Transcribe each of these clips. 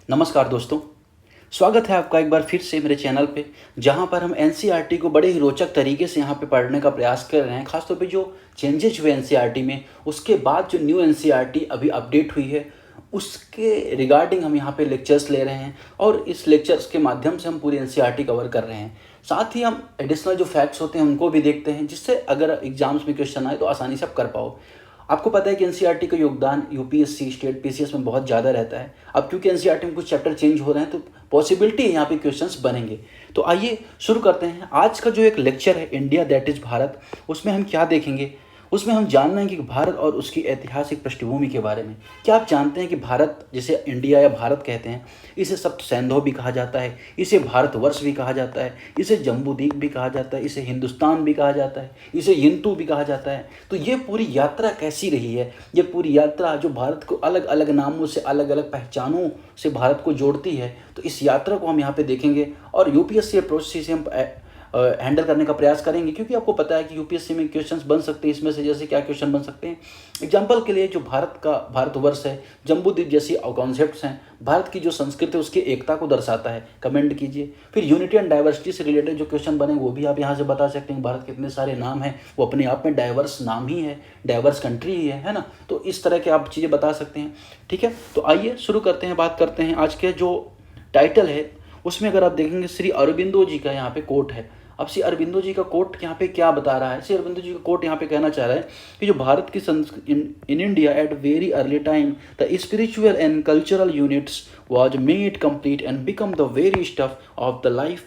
नमस्कार दोस्तों, स्वागत है आपका एक बार फिर से मेरे चैनल पे, जहाँ पर हम एनसीईआरटी को बड़े ही रोचक तरीके से यहाँ पे पढ़ने का प्रयास कर रहे हैं। खासतौर पे जो चेंजेज हुए एनसीईआरटी में, उसके बाद जो न्यू एनसीईआरटी अभी अपडेट हुई है, उसके रिगार्डिंग हम यहाँ पे लेक्चर्स ले रहे हैं और इस लेक्चर्स के माध्यम से हम पूरी एनसीईआरटी कवर कर रहे हैं। साथ ही हम एडिशनल जो फैक्ट्स होते हैं उनको भी देखते हैं, जिससे अगर एग्जाम्स में क्वेश्चन आए तो आसानी से आप कर पाओ। आपको पता है कि एनसीईआरटी का योगदान यूपीएससी, स्टेट पीसीएस में बहुत ज़्यादा रहता है। अब क्योंकि एनसीईआरटी में कुछ चैप्टर चेंज हो रहे हैं तो पॉसिबिलिटी है यहाँ पे क्वेश्चंस बनेंगे। तो आइए शुरू करते हैं। आज का जो एक लेक्चर है इंडिया दैट इज़ भारत, उसमें हम क्या देखेंगे, उसमें हम जान लेंगे कि भारत और उसकी ऐतिहासिक पृष्ठभूमि के बारे में। क्या आप जानते हैं कि भारत, जिसे इंडिया या भारत कहते हैं, इसे सप्त सैन्धव भी कहा जाता है, इसे भारतवर्ष भी कहा जाता है, इसे जम्बूद्वीप भी कहा जाता है, इसे हिंदुस्तान भी कहा जाता है, इसे यिंतु भी कहा जाता है। तो ये पूरी यात्रा कैसी रही है, ये पूरी यात्रा जो भारत को अलग अलग नामों से, अलग अलग पहचानों से भारत को जोड़ती है, तो इस यात्रा को हम यहाँ पे देखेंगे और यूपीएससी अप्रोच से हम हैंडल करने का प्रयास करेंगे। क्योंकि आपको पता है कि यूपीएससी में क्वेश्चंस बन सकते हैं। इसमें से जैसे क्या क्वेश्चन बन सकते हैं, एग्जांपल के लिए जो भारतवर्ष है, जम्बूद्वीप जैसी कॉन्सेप्ट्स हैं, भारत की जो संस्कृति है उसकी एकता को दर्शाता है, कमेंट कीजिए। फिर यूनिटी एंड डाइवर्सिटी से रिलेटेड जो क्वेश्चन बने वो भी आप यहाँ से बता सकते हैं। भारत के इतने सारे नाम हैं, वो अपने आप में डाइवर्स नाम ही है, डाइवर्स कंट्री ही है ना। तो इस तरह के आप चीज़ें बता सकते हैं। ठीक है, तो आइए शुरू करते हैं, बात करते हैं। आज के जो टाइटल है उसमें अगर आप देखेंगे श्री अरबिंदो जी का यहाँ पे कोट है। अब श्री अरबिंदो जी का कोट यहाँ पे क्या बता रहा है? श्री अरबिंदो जी का कोट यहाँ पे कहना चाह रहा है कि जो भारत की in India at very early time the spiritual and cultural units was made complete and become the very stuff of the life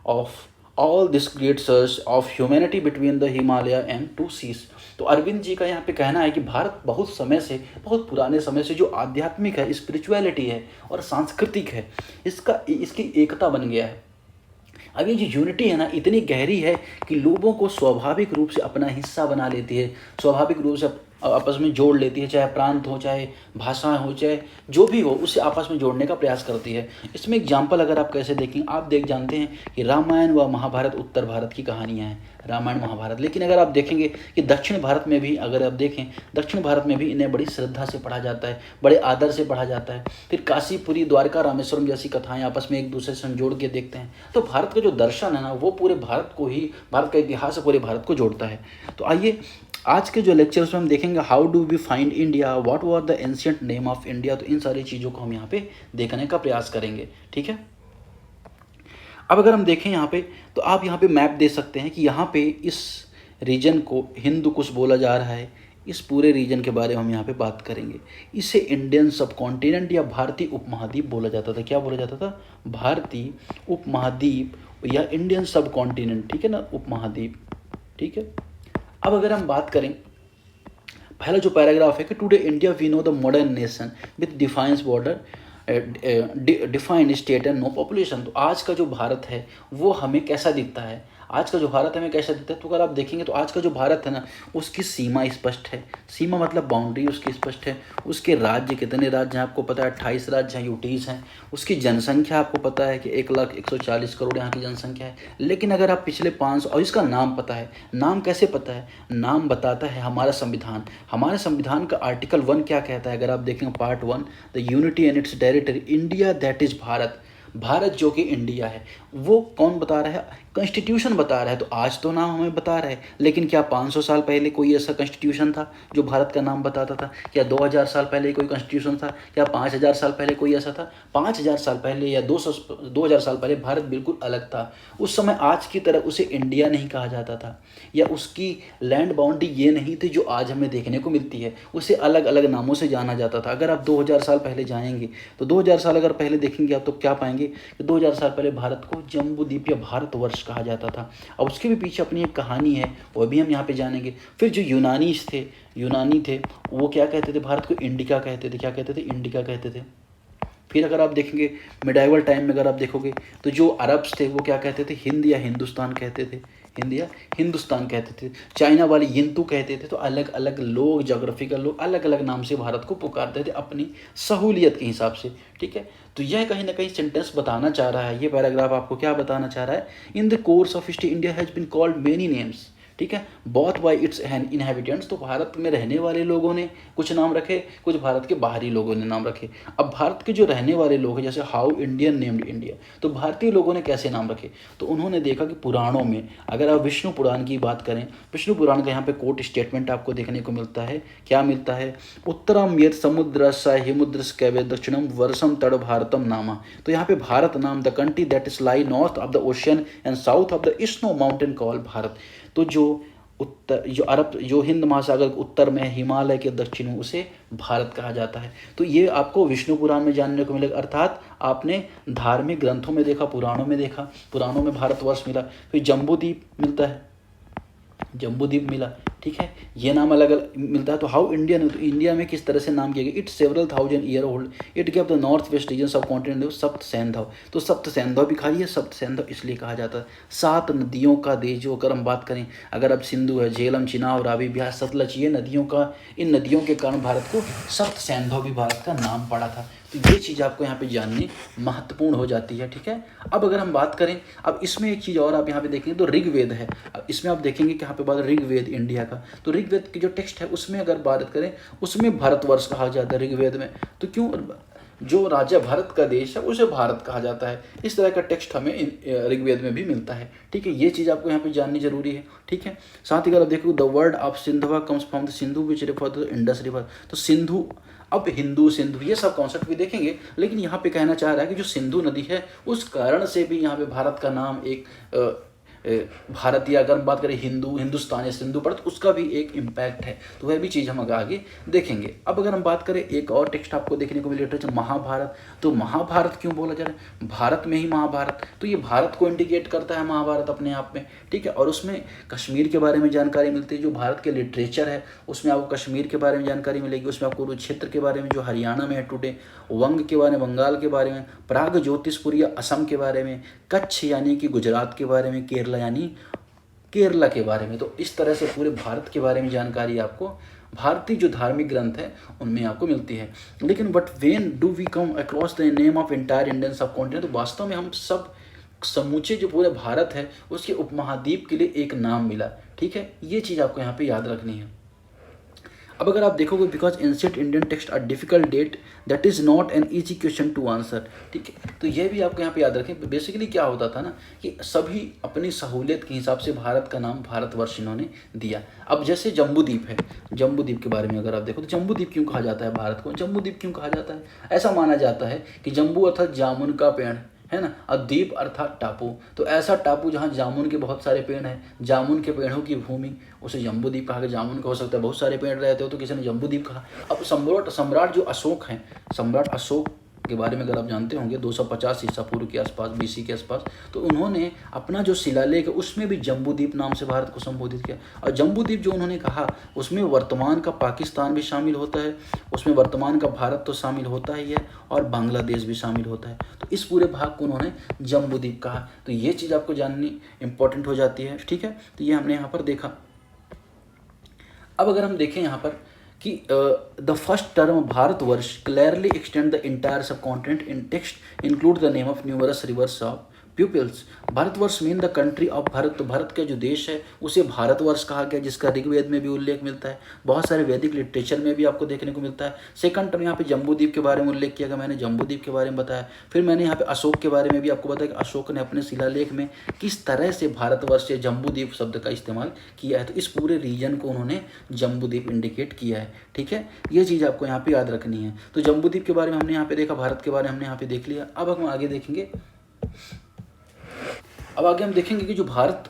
of all this great search of humanity between the Himalaya and two seas. तो अरविंद जी का यहाँ पे कहना है कि भारत बहुत समय से, बहुत पुराने समय से जो आध्यात्मिक है, स्पिरिचुअलिटी है और सांस्कृतिक है, इसकी एकता बन गया है। अब ये जो यूनिटी है ना, इतनी गहरी है कि लोगों को स्वाभाविक रूप से अपना हिस्सा बना लेती है, स्वाभाविक रूप से आपस में जोड़ लेती है। चाहे प्रांत हो, चाहे भाषाएं हो, चाहे जो भी हो, उसे आपस में जोड़ने का प्रयास करती है। इसमें एग्जाम्पल अगर आप कैसे देखें, आप जानते हैं कि रामायण व महाभारत उत्तर भारत की कहानियाँ हैं, रामायण महाभारत। लेकिन अगर आप देखेंगे कि दक्षिण भारत में भी, अगर आप देखें दक्षिण भारत में भी इन्हें बड़ी श्रद्धा से पढ़ा जाता है, बड़े आदर से पढ़ा जाता है। फिर काशी, पुरी, द्वारका, रामेश्वरम जैसी कथाएं आपस में एक दूसरे से जोड़ के देखते हैं। तो भारत का जो दर्शन है ना, वो पूरे भारत को ही, भारत का इतिहास पूरे भारत को जोड़ता है। तो आइए आज के जो लेक्चर्स में हम देखेंगे how do we find India, what was the ancient name of India. तो इन सारी चीज़ों को हम यहाँ पे देखने का प्रयास करेंगे। ठीक है, अब अगर हम देखें यहाँ पे, तो आप यहाँ पे मैप दे सकते हैं कि यहाँ पे इस रीजन को हिंदू कुश बोला जा रहा है। इस पूरे रीजन के बारे में हम यहाँ पे बात करेंगे। इसे इंडियन सब कॉन्टिनेंट या भारतीय उपमहाद्वीप बोला जाता था। क्या बोला जाता था? भारतीय उपमहाद्वीप या इंडियन सब कॉन्टिनेंट। ठीक है ना, उपमहाद्वीप। ठीक है, अब अगर हम बात करें, पहला जो पैराग्राफ है कि today India we know the modern nation with defines border, defined state and no population. तो आज का जो भारत है वो हमें कैसा दिखता है? आज का जो भारत हमें कैसा दिखता है? तो अगर आप देखेंगे तो आज का जो भारत है ना, उसकी सीमा स्पष्ट है। सीमा मतलब बाउंड्री उसकी स्पष्ट है। उसके राज्य, कितने राज्य हैं आपको पता है? 28 राज्य हैं, यूटीज़ हैं। उसकी जनसंख्या आपको पता है कि 1,140 करोड़ यहाँ की जनसंख्या है। लेकिन अगर आप पिछले 500, और इसका नाम पता है। नाम कैसे पता है? नाम बताता है हमारा संविधान। हमारे संविधान का आर्टिकल 1 क्या कहता है? अगर आप देखेंगे part 1, the unity and it's territory, India that is Bharat. Bharat जो कि इंडिया है, वो कौन बता रहा है? कॉन्स्टिट्यूशन बता रहा है। तो आज तो नाम हमें बता रहा है, लेकिन क्या 500 साल पहले कोई ऐसा कॉन्स्टिट्यूशन था जो भारत का नाम बताता था? क्या 2000 साल पहले कोई कॉन्स्टिट्यूशन था? क्या 5000 साल पहले कोई ऐसा था? 5000 साल पहले या 2000 साल पहले भारत बिल्कुल अलग था। उस समय आज की तरह उसे इंडिया नहीं कहा जाता था, या उसकी लैंड बाउंड्री ये नहीं थी जो आज हमें देखने को मिलती है। उसे अलग अलग नामों से जाना जाता था। अगर आप 2000 साल पहले जाएंगे तो 2000 साल अगर पहले देखेंगे आप, तो क्या पाएंगे कि 2000 साल पहले भारत को जम्बूद्वीप या भारतवर्ष कहा जाता था। अब उसके भी पीछे अपनी एक कहानी है, वो भी हम यहाँ पे जानेंगे। फिर जो यूनानी थे वो क्या कहते थे? भारत को इंडिका कहते थे। क्या कहते थे? इंडिका कहते थे। फिर अगर आप देखेंगे मिडाइवल टाइम में, अगर आप देखोगे तो जो अरब्स थे वो क्या कहते थे? हिंद या हिंदुस्तान कहते थे। हिंद या हिंदुस्तान कहते थे। चाइना वाले यिंतु कहते थे। तो अलग अलग लोग, जोग्राफिकल लोग अलग अलग नाम से भारत को पुकारते थे अपनी सहूलियत के हिसाब से। ठीक है, तो यह कहीं ना कहीं सेंटेंस बताना चाह रहा है, ये पैराग्राफ आपको क्या बताना चाह रहा है? In the course of history India has been called many names ठीक है। बॉथ बाय इट्स इनहेबिटेंट्स, तो भारत में रहने वाले लोगों ने कुछ नाम रखे, कुछ भारत के बाहरी लोगों ने नाम रखे। अब भारत के जो रहने वाले लोग हैं, जैसे हाउ इंडियन नेम्ड इंडिया, तो भारतीय लोगों ने कैसे नाम रखे, तो उन्होंने देखा कि पुराणों में, अगर आप विष्णु पुराण की बात करें, विष्णु पुराण का यहाँ पे कोट स्टेटमेंट आपको देखने को मिलता है। क्या मिलता है? उत्तरम यत् समुद्र स हिमुद्र कैवे दक्षिणम वर्षम तड़ भारतम नामा। तो यहाँ पे भारत नाम, the country that is lie north of the ocean and south of the snow mountain call Bharat. तो जो उत्तर, जो अरब, जो हिंद महासागर के उत्तर में, हिमालय के दक्षिण में, उसे भारत कहा जाता है। तो ये आपको विष्णु पुराण में जानने को मिलेगा, अर्थात आपने धार्मिक ग्रंथों में देखा, पुराणों में देखा, पुराणों में भारतवर्ष मिला। फिर जम्बूद्वीप मिलता है, जम्बूद्वीप मिला, ठीक है, ये नाम अलग अलग मिलता है। तो हाउ इंडियन, तो इंडिया में किस तरह से नाम किया गया? It's several thousand year old, it gave the north west region सब कॉन्टिनेंट सप्त सैंधव। तो सप्त सैंधव भी खाई है, सप्त सैंधव इसलिए कहा जाता है 7 नदियों का देश। जो अगर हम बात करें, अगर अब सिंधु है, झेलम, चिनाब, रावी, ब्यास, सतलज, ये नदियों का, इन नदियों के कारण भारत को सप्त सैंधव भी भारत का नाम पड़ा था। तो ये चीज़ आपको यहाँ पे जाननी महत्वपूर्ण हो जाती है, ठीक है। अब अगर हम बात करें, अब इसमें एक चीज़ और आप यहाँ पे देखेंगे तो ऋग्वेद है। अब इसमें आप देखेंगे कि यहाँ पे बात ऋग्वेद इंडिया का, तो ऋग्वेद की जो टेक्स्ट है उसमें अगर बात करें, उसमें भारतवर्ष कहा जाता है ऋग्वेद में। तो क्यों? जो राज्य भारत का देश है उसे भारत कहा जाता है। इस तरह का टेक्स्ट हमें ऋग्वेद में भी मिलता है, ठीक है। ये चीज़ आपको यहाँ पे जाननी जरूरी है, ठीक है। साथ ही अगर आप देखो, the word of Sindhava comes from the Sindhu which refer to the Indus river. तो सिंधु, अब हिंदू, सिंधु, ये सब कॉन्सेप्ट भी देखेंगे, लेकिन यहाँ पे कहना चाह रहा है कि जो सिंधु नदी है उस कारण से भी यहाँ पे भारत का नाम एक भारतीय, अगर हम बात करें हिंदू, हिंदुस्तानी, सिंधु पर, तो उसका भी एक इम्पैक्ट है। तो वह भी चीज़ हम आगे देखेंगे। अब अगर हम बात करें, एक और टेक्स्ट आपको देखने को मिले, लिटरेचर महाभारत। तो महाभारत क्यों बोला जा रहा है? भारत में ही महाभारत, तो ये भारत को इंडिकेट करता है महाभारत अपने आप में, ठीक है। और उसमें कश्मीर के बारे में जानकारी मिलती है। जो भारत के लिटरेचर है उसमें आपको कश्मीर के बारे में जानकारी मिलेगी, उसमें आपको कुरुक्षेत्र के बारे में जो हरियाणा में है टुडे, वंग के बारे में, बंगाल के बारे में, प्राग ज्योतिषपुर या असम के बारे में, कच्छ यानी कि गुजरात के बारे में, केरला यानी केरला के बारे में। तो इस तरह से पूरे भारत के बारे में जानकारी आपको भारतीय जो धार्मिक ग्रंथ है उनमें आपको मिलती है। लेकिन but when do we come across the name of entire Indian subcontinent, तो वास्तव में हम सब समूचे जो पूरे भारत है उसके उपमहाद्वीप के लिए एक नाम मिला, ठीक है। ये चीज़ आपको यहाँ पे याद रखनी है। अब अगर आप देखोगे, because ancient Indian text are difficult date, that is not an easy question to answer, ठीक है। तो ये भी आपको यहाँ पे याद रखें। बेसिकली क्या होता था ना कि सभी अपनी सहूलियत के हिसाब से भारत का नाम भारतवर्ष इन्होंने दिया। अब जैसे जम्बूद्वीप है, जम्बूद्वीप के बारे में अगर आप देखो तो जम्बूद्वीप क्यों कहा जाता है भारत को? जम्बूद्वीप क्यों कहा जाता है? ऐसा माना जाता है कि जम्बू अर्थात जामुन का पेड़ है ना, और द्वीप अर्थात टापू। तो ऐसा टापू जहाँ जामुन के बहुत सारे पेड़ हैं, जामुन के पेड़ों की भूमि, उसे जम्बूद्वीप कहा गया। जामुन का हो सकता है बहुत सारे पेड़ रहते हो तो किसी ने जम्बूद्वीप कहा। अब सम्राट जो अशोक हैं, सम्राट अशोक के बारे में अगर आप जानते होंगे 250 ईसा पूर्व के आसपास, बीसी के आसपास, तो उन्होंने अपना जो शिलालेख है उसमें भी जम्बूद्वीप नाम से भारत को संबोधित किया। और जम्बूद्वीप जो उन्होंने कहा उसमें वर्तमान का पाकिस्तान भी शामिल होता है, उसमें वर्तमान का भारत तो शामिल होता ही है और बांग्लादेश भी शामिल होता है। तो इस पूरे भाग को उन्होंने जम्बूद्वीप कहा। तो ये चीज़ आपको जाननी इंपॉर्टेंट हो जाती है, ठीक है। तो ये हमने यहाँ पर देखा। अब अगर हम देखें यहाँ पर कि the first term Bharatvarsh clearly extend the entire subcontinent in text include the name of numerous rivers of peoples. Bharatvarsh mean the country of Bharat. तो भारत का जो देश है उसे भारतवर्ष कहा गया, जिसका ऋग्वेद में भी उल्लेख मिलता है, बहुत सारे वैदिक लिटरेचर में भी आपको देखने को मिलता है। सेकंड टर्म यहाँ पे जम्बूद्वीप के बारे में उल्लेख किया गया, मैंने जम्बूद्वीप के बारे में बताया। फिर मैंने यहाँ पे अशोक के बारे में भी आपको बताया कि अशोक ने अपने शिलालेख में किस तरह से भारतवर्ष या जम्बूद्वीप शब्द का इस्तेमाल किया है। तो इस पूरे रीजन को उन्होंने जम्बूद्वीप इंडिकेट किया है, ठीक है। ये चीज़ आपको यहाँ पे याद रखनी है। तो जम्बूद्वीप के बारे में हमने यहाँ पे देखा, भारत के बारे में हमने यहाँ पे देख लिया। अब हम आगे देखेंगे, अब आगे हम देखेंगे कि जो Bharat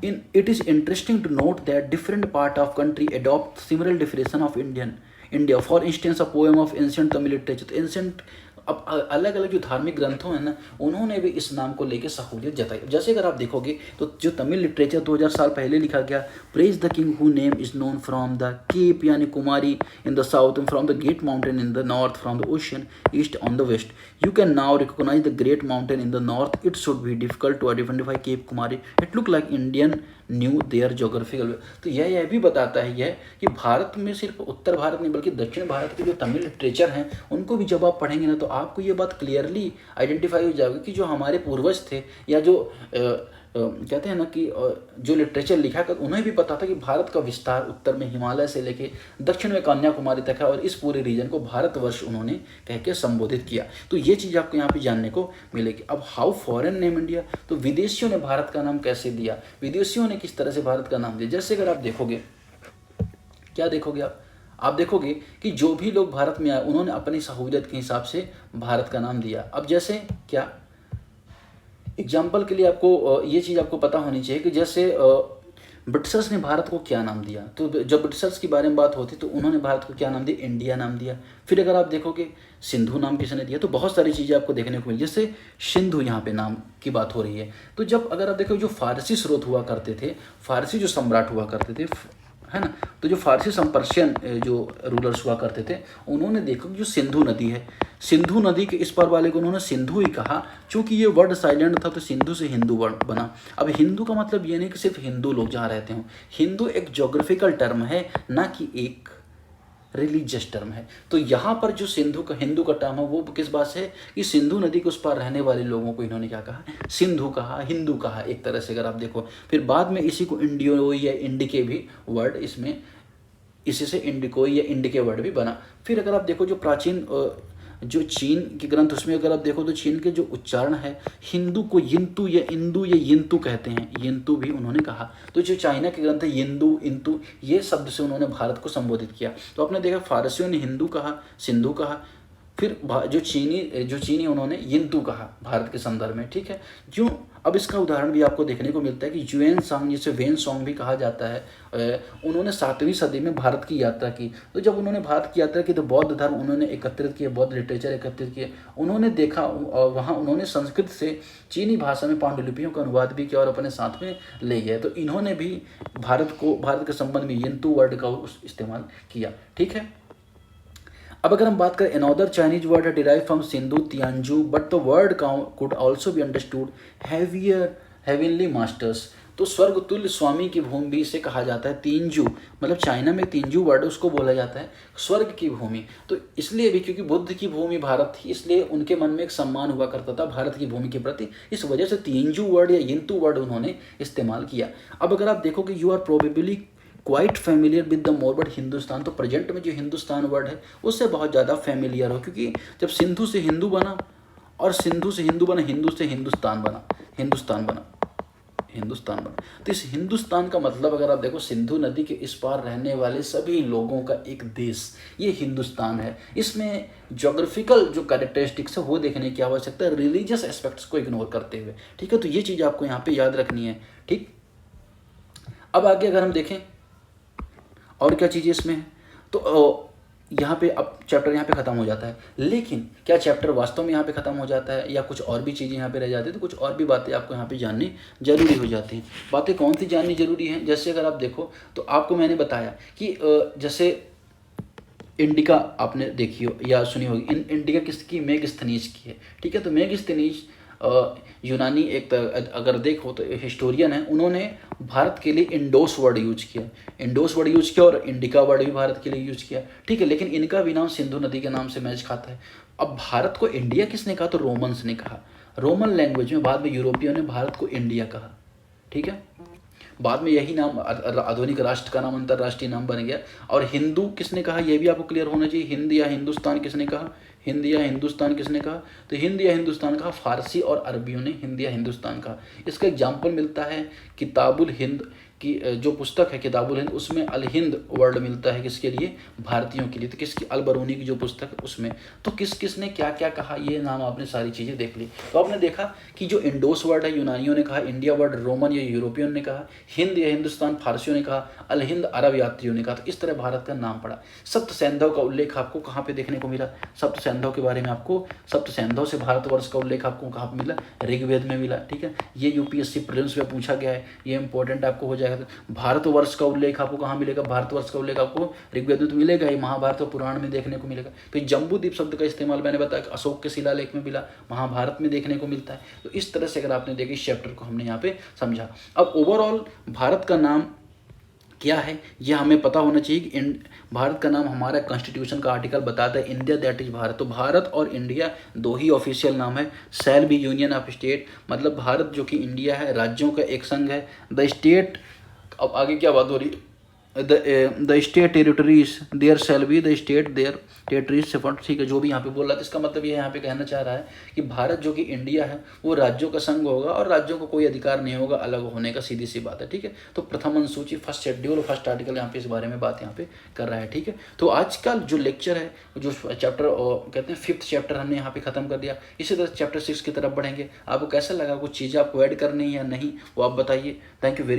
in it is interesting to note that different part of country adopt similar definition of India for instance a poem of ancient Tamil literature. तो एंशिएंट अब अलग अलग जो धार्मिक ग्रंथों हैं ना उन्होंने भी इस नाम को लेकर सहूलियत जताई। जैसे अगर आप देखोगे तो जो तमिल लिटरेचर 2000 साल पहले लिखा गया, praise the king who name is known from the cape यानी Kumari in the south and from the great mountain in the north, from the ocean east on the west, you can now recognise the great mountain in the north, it should be difficult to identify cape Kumari, it look like Indian new their geographical. तो यह भी बताता है यह कि भारत में सिर्फ उत्तर भारत नहीं बल्कि दक्षिण भारत के जो तमिल लिटरेचर हैं उनको भी जब आप पढ़ेंगे ना तो आपको ये बात क्लियरली आइडेंटिफाई हो जाएगी कि जो हमारे पूर्वज थे या जो कहते हैं ना कि जो लिटरेचर लिखा कर उन्हें भी पता था कि भारत का विस्तार उत्तर में हिमालय से लेके दक्षिण में कन्याकुमारी तक है, और इस पूरे रीजन को भारतवर्ष उन्होंने कह के संबोधित किया। तो ये चीज़ आपको यहाँ पे जानने को मिलेगी। अब हाउ फॉरेन नेम इंडिया, तो विदेशियों ने भारत का नाम कैसे दिया, विदेशियों ने किस तरह से भारत का नाम दिया। जैसे अगर आप देखोगे, क्या देखोगे आप देखोगे कि जो भी लोग भारत में आए उन्होंने अपनी सहूलियत के हिसाब से भारत का नाम दिया। अब जैसे क्या एग्जाम्पल के लिए आपको ये चीज़ आपको पता होनी चाहिए कि जैसे ब्रिटिशर्स ने भारत को क्या नाम दिया, तो जब ब्रिटिशर्स के बारे में बात होती तो उन्होंने भारत को क्या नाम दिया, इंडिया नाम दिया। फिर अगर आप देखोगे सिंधु नाम किसने दिया, तो बहुत सारी चीज़ें आपको देखने को मिली। जैसे सिंधु यहाँ पे नाम की बात हो रही है, तो जब अगर आप देखो जो फारसी स्रोत हुआ करते थे, फारसी जो सम्राट हुआ करते थे, है ना, तो जो फारसी पर्शियन जो रूलर्स हुआ करते थे, उन्होंने देखा जो सिंधु नदी है, सिंधु नदी के इस पार वाले को उन्होंने सिंधु ही कहा, क्योंकि ये वर्ड साइलेंट था तो सिंधु से हिंदू वर्ड बना। अब हिंदू का मतलब ये नहीं कि सिर्फ हिंदू लोग जहाँ रहते हों, हिंदू एक जोग्राफिकल टर्म है, ना कि एक रिलीजियस टर्म है। तो यहाँ पर जो सिंधु का हिंदू का टर्म है वो किस बात से है कि सिंधु नदी के उस पार रहने वाले लोगों को इन्होंने क्या कहा, सिंधु कहा, हिंदू कहा एक तरह से। अगर आप देखो फिर बाद में इसी को इंडियो या इंडिके भी वर्ड इसमें इसी से इंडिको या इंडिके वर्ड भी बना। फिर अगर आप देखो जो प्राचीन जो चीन के ग्रंथ उसमें अगर आप देखो तो चीन के जो उच्चारण है, हिंदू को यिंतु या इंदु या यिंतु कहते हैं, यिंतु भी उन्होंने कहा। तो जो चाइना के ग्रंथ है यिंदु इंतु ये शब्द से उन्होंने भारत को संबोधित किया। तो आपने देखा फारसियों ने हिंदू कहा, सिंधु कहा, फिर जो चीनी उन्होंने यिंतु कहा भारत के संदर्भ में, ठीक है। क्यों, अब इसका उदाहरण भी आपको देखने को मिलता है कि ह्यूएन सांग, जिसे वेन सॉन्ग भी कहा जाता है, उन्होंने 7वीं सदी में भारत की यात्रा की। तो जब उन्होंने भारत की यात्रा की तो बौद्ध धर्म उन्होंने एकत्रित किए, बौद्ध लिटरेचर एकत्रित किए, उन्होंने देखा वहाँ उन्होंने संस्कृत से चीनी भाषा में पांडुलिपियों का अनुवाद भी किया और अपने साथ में ले गए। तो इन्होंने भी भारत के संबंध में यिंतु वर्ड का इस्तेमाल किया, ठीक है। अब अगर हम बात करें अनदर चाइनीज वर्ड है derive from Sindhu Tianzhu, but the word could also be understood heavenly masters. तो स्वर्ग तुल्य स्वामी की भूमि भी इसे कहा जाता है। तियानजू मतलब चाइना में तियानजू वर्ड उसको बोला जाता है स्वर्ग की भूमि। तो इसलिए भी क्योंकि बुद्ध की भूमि भारत थी, इसलिए उनके मन में एक सम्मान हुआ करता था भारत की भूमि के प्रति, इस वजह से तियानजू वर्ड या यिंतु वर्ड उन्होंने इस्तेमाल किया। अब अगर आप देखो कि you are probably quite familiar with the more word Hindustan, तो प्रेजेंट में जो हिंदुस्तान वर्ड है उससे बहुत ज़्यादा फेमिलियर हो, क्योंकि जब सिंधु से हिंदू बना और सिंधु से हिंदू बना, हिंदू से हिंदुस्तान बना, हिंदुस्तान बना। तो इस हिंदुस्तान का मतलब अगर आप देखो सिंधु नदी के इस पार रहने वाले सभी लोगों का एक देश, ये हिंदुस्तान है। इसमें ज्योग्राफिकल जो कैरेक्टरिस्टिक्स है वो देखने की आवश्यकता है, रिलीजियस एस्पेक्ट्स को इग्नोर करते हुए, ठीक है। तो ये चीज़ आपको यहाँ पे याद रखनी है, ठीक। अब आगे अगर हम देखें और क्या चीज़ें इसमें है, तो यहाँ पे अब चैप्टर यहाँ पे ख़त्म हो जाता है। लेकिन क्या चैप्टर वास्तव में यहाँ पे ख़त्म हो जाता है या कुछ और भी चीज़ें यहाँ पे रह जाती है, तो कुछ और भी बातें आपको यहाँ पे जाननी जरूरी हो जाती हैं। बातें कौन सी जाननी जरूरी हैं, जैसे अगर आप देखो तो आपको मैंने बताया कि जैसे इंडिका आपने देखी हो या सुनी होगी, इंडिका किसकी, मेगस्थनीज की है, ठीक है। तो मेगस्थनीज यूनानी एक अगर देखो तो हिस्टोरियन है, उन्होंने भारत के लिए इंडोस वर्ड यूज किया, और इंडिका वर्ड भी भारत के लिए यूज किया, ठीक है। लेकिन इनका भी नाम सिंधु नदी के नाम से मैच खाता है। अब भारत को इंडिया किसने कहा, तो रोमन्स ने कहा, रोमन लैंग्वेज में। बाद में यूरोपियन ने भारत को इंडिया कहा, ठीक है। बाद में यही नाम आधुनिक राष्ट्र का नाम अंतर्राष्ट्रीय नाम बन गया। और हिंदू किसने कहा, यह भी आपको क्लियर होना चाहिए, हिंद या हिंदुस्तान किसने कहा, हिंद या हिंदुस्तान किसने कहा, तो हिंद या हिंदुस्तान कहा फारसी और अरबियों ने हिंद या हिंदुस्तान कहा। इसका एग्जाम्पल मिलता है किताबुल हिंद की जो पुस्तक है किताबुल हिंद, उसमें अल हिंद वर्ड मिलता है किसके लिए, भारतीयों के लिए। तो किसकी, अल बरूनी की जो पुस्तक है उसमें। तो किसने क्या क्या कहा, ये नाम आपने सारी चीज़ें देख ली। तो आपने देखा कि जो इंडोस वर्ड है यूनानियों ने कहा, इंडिया वर्ड रोमन या यूरोपियन ने कहा, हिंद या हिंदुस्तान फारसियों ने कहा, अल हिंद अरब यात्रियों ने कहा। तो इस तरह भारत का नाम पड़ा। सप्त सैंधव का उल्लेख आपको कहाँ पे देखने को मिला, सप्त सैंधव के बारे में आपको, सप्त सैंधव से भारतवर्ष का उल्लेख आपको कहाँ पे मिला, ऋग्वेद में मिला, ठीक है। ये यूपीएससी प्रीलिम्स में पूछा गया है, ये इंपॉर्टेंट आपको हो जाएगा। भारतवर्ष का उल्लेख आपको कहाँ मिलेगा, भारतवर्ष का उल्लेख आपको ऋग्वेद में तो मिलेगा ही, महाभारत और पुराण में देखने को मिलेगा। फिर जम्बूद्वीप शब्द का इस्तेमाल मैंने बताया कि अशोक के शिलालेख में मिला, महाभारत में देखने को मिलता है। तो इस तरह से अगर आपने देखा इस चैप्टर को हमने यहाँ पे समझा। अब ओवरऑल भारत का नाम क्या है यह हमें पता होना चाहिए कि भारत का नाम हमारा कॉन्स्टिट्यूशन का आर्टिकल बताता है इंडिया दैट इज भारत। तो भारत और इंडिया दो ही ऑफिशियल नाम है। Shall be union of state, मतलब भारत जो कि इंडिया है, राज्यों का एक संघ है। द स्टेट, अब आगे क्या बात हो रही है, the state territories there shall be the state there territories से फंड, ठीक है, जो भी यहाँ पे बोल रहा था इसका मतलब ये यहाँ पे कहना चाह रहा है कि भारत जो कि इंडिया है वो राज्यों का संघ होगा और राज्यों को कोई अधिकार नहीं होगा अलग होने का, सीधी सी बात है, ठीक है। तो प्रथम अनुसूची फर्स्ट शेड्यूल फर्स्ट आर्टिकल यहाँ पे इस बारे में बात यहाँ पे कर रहा है, ठीक है। तो आज का जो लेक्चर है, जो चैप्टर कहते हैं 5th चैप्टर हमने यहाँ पे खत्म कर दिया। इसी तरह चैप्टर 6 की तरफ बढ़ेंगे। आपको कैसा लगा, कुछ चीज़ें आपको ऐड करनी है या नहीं वो आप बताइए। Thank you very